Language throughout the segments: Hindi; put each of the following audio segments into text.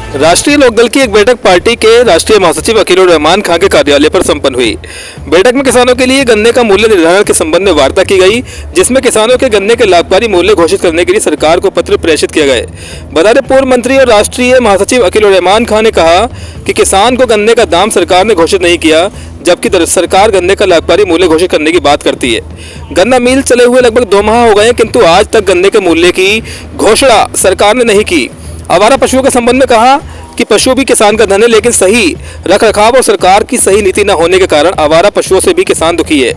राष्ट्रीय लोकदल की एक बैठक पार्टी के राष्ट्रीय महासचिव अकीलुर रहमान खां के कार्यालय पर संपन्न हुई। बैठक में किसानों के लिए गन्ने का मूल्य निर्धारण के संबंध में वार्ता की गई, जिसमें किसानों के गन्ने के लाभकारी मूल्य घोषित करने के लिए सरकार को पत्र प्रेषित किए गए। बता दें, पूर्व मंत्री और राष्ट्रीय महासचिव अकीलुर रहमान खां ने कहा कि किसान को गन्ने का दाम सरकार ने घोषित नहीं किया, जबकि सरकार गन्ने का लाभकारी मूल्य घोषित करने की बात करती है। गन्ना मिल चले हुए लगभग 2 माह हो गए, किंतु आज तक गन्ने के मूल्य की घोषणा सरकार ने नहीं की। आवारा पशुओं के संबंध में कहा कि पशु भी किसान का धन है, लेकिन सही रखरखाव और सरकार की सही नीति न होने के कारण आवारा पशुओं से भी किसान दुखी है।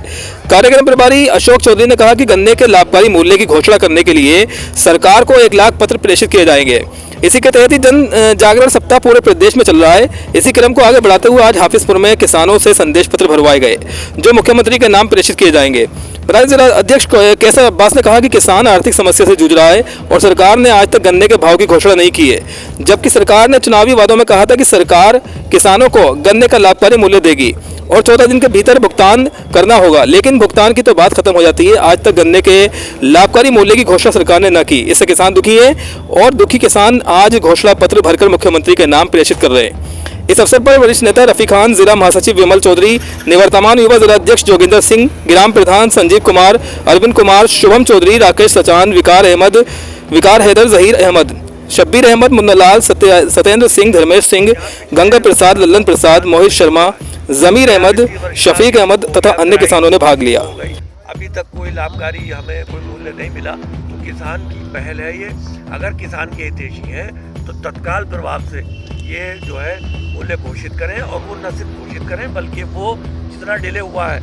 कार्यक्रम प्रभारी अशोक चौधरी ने कहा कि गन्ने के लाभकारी मूल्य की घोषणा करने के लिए सरकार को 1 लाख पत्र प्रेषित किए जाएंगे। इसी के तहत ही जन जागरण सप्ताह पूरे प्रदेश में चल रहा है। इसी क्रम को आगे बढ़ाते हुए आज हाफिजपुर में किसानों से संदेश पत्र भरवाए गए, जो मुख्यमंत्री के नाम प्रेषित किए जाएंगे। जिला अध्यक्ष कैसर अब्बास ने कहा कि किसान आर्थिक समस्या से जूझ रहा है और सरकार ने आज तक गन्ने के भाव की घोषणा नहीं की है, जबकि सरकार ने चुनावी वादों में कहा था कि सरकार किसानों को गन्ने का लाभकारी मूल्य देगी और 14 दिन के भीतर भुगतान करना होगा, लेकिन भुगतान की तो बात खत्म हो जाती है। आज तक गन्ने के लाभकारी मूल्य की घोषणा सरकार ने न की, इससे किसान दुखी है और दुखी किसान आज घोषणा पत्र भरकर मुख्यमंत्री के नाम प्रेषित कर रहे हैं। इस अवसर पर वरिष्ठ नेता रफी खान, जिला महासचिव विमल चौधरी, निवर्तमान युवा जिलाध्यक्ष जोगिंदर सिंह, ग्राम प्रधान संजीव कुमार, अरविंद कुमार, शुभम चौधरी, राकेश सचान, विकार हैदर, जहीर अहमद, शब्बीर अहमद, मुन्नालाल, सत्येंद्र सिंह, धर्मेश सिंह, गंगा प्रसाद, लल्लन प्रसाद, मोहित शर्मा, जमीर अहमद, शफीक अहमद तथा अन्य किसानों ने भाग लिया। अभी तक कोई लाभकारी हमें कोई मूल्य नहीं मिला, तो किसान की पहल है ये। अगर किसान के हितैषी हैं तो तत्काल प्रभाव से ये जो है मूल्य घोषित करें, और वो न सिर्फ घोषित करें बल्कि वो जितना डिले हुआ है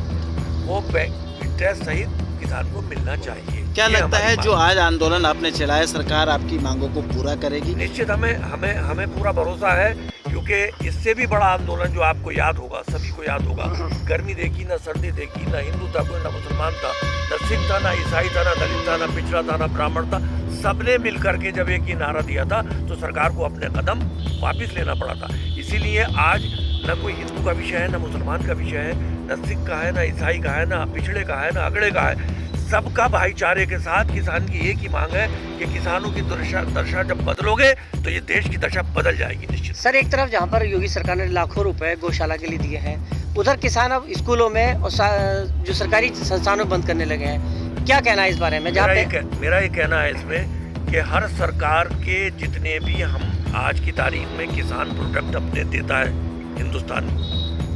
वो इंटरेस्ट सहित किसान को मिलना चाहिए। क्या लगता है जो आज आंदोलन आपने चलाया, सरकार आपकी मांगों को पूरा करेगी? निश्चित हमें पूरा भरोसा है, क्योंकि इससे भी बड़ा आंदोलन जो आपको याद होगा, सभी को याद होगा, गर्मी देखी ना सर्दी देखी, ना हिंदू था कोई, ना मुसलमान था, ना सिख था, ना ईसाई था, ना दलित था, ना पिछड़ा था, ना ब्राह्मण था, सबने मिल करके जब एक ही नारा दिया था तो सरकार को अपने कदम वापस लेना पड़ा था। इसीलिए आज न कोई हिंदू का विषय है, न मुसलमान का विषय है, न सिख का है, न ईसाई का है, न पिछड़े का है, न अगड़े का है, सबका भाईचारे के साथ किसान की एक ही मांग है कि किसानों की दशा जब बदलोगे तो ये देश की दशा बदल जाएगी निश्चित। सर, एक तरफ जहाँ पर योगी सरकार ने लाखों रुपए गौशाला के लिए दिए हैं, उधर किसान अब स्कूलों में और जो सरकारी संस्थानों बंद करने लगे हैं, क्या कहना है इस बारे में? मेरा ये कहना है इसमें कि हर सरकार के जितने भी हम आज की तारीख में किसान प्रोडक्ट अपने देता है हिंदुस्तान,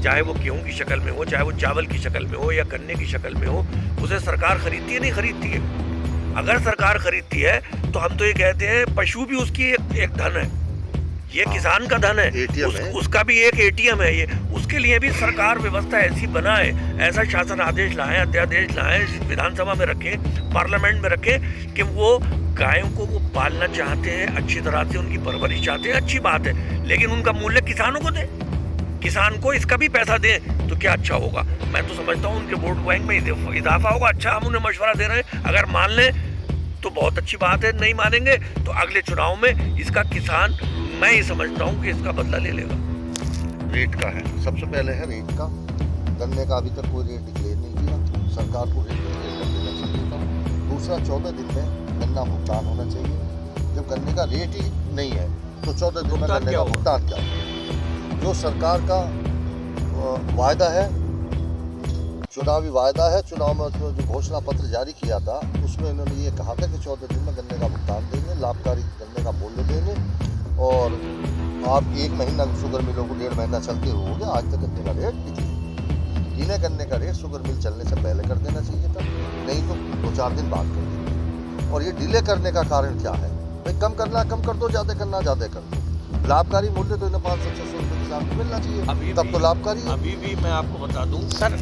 चाहे वो गेहूं की शक्ल में हो, चाहे वो चावल की शक्ल में हो या गन्ने की शक्ल में हो, उसे सरकार खरीदती है नहीं खरीदती है? अगर सरकार खरीदती है तो हम तो ये कहते हैं पशु भी उसकी एक धन है, ये किसान का धन है, उसका भी एक ATM है ये। उसके लिए भी सरकार व्यवस्था ऐसी बनाए, ऐसा शासन आदेश लाए, अध्यादेश लाए, विधानसभा में रखें, पार्लियामेंट में रखें कि वो गायों को वो पालना चाहते हैं, अच्छी तरह से उनकी परवरिश चाहते हैं, अच्छी बात है, लेकिन उनका मूल्य किसानों को दें, किसान को इसका भी पैसा दें तो क्या अच्छा होगा। मैं तो समझता हूँ उनके वोट बैंक में इजाफा होगा। अच्छा, हम उन्हें मशवरा दे रहे हैं, अगर मान लें तो बहुत अच्छी बात है, नहीं मानेंगे तो अगले चुनाव में इसका किसान, मैं ये समझता हूँ कि इसका बदला ले लेगा। रेट का है, सबसे पहले है रेट का। गन्ने का अभी तक कोई रेट डिक्लेयर नहीं किया, सरकार को रेट डिक्लेयर कर देना चाहिए। दूसरा, 14 दिन में गन्ना भुगतान होना चाहिए। जब गन्ने का रेट ही नहीं है तो 14 दिन में गन्ने का भुगतान क्या होगा? जो सरकार का वायदा है, चुनावी वायदा है, चुनाव में जो घोषणा पत्र जारी किया था उसमें इन्होंने ये कहा था कि 14 दिन में गन्ने का भुगतान देंगे, लाभकारी गन्ने का मूल्य देंगे, और आप 1 महीना शुगर मिलों को 1.5 महीना चलते हो गया, आज तक गन्ने का रेट डिले गन्ने का रेट शुगर मिल चलने से पहले कर देना चाहिए था, नहीं तो 2-4 दिन बाद कर देंगे। और ये डिले करने का कारण क्या है? भाई कम करना कम कर दो, ज़्यादा करना ज़्यादा कर दो। लाभकारी मूल्य तो इन्हें 500-600 रुपये किसान को मिलना चाहिए, तब तो लाभकारी है। अभी भी मैं आपको बता दूं सर,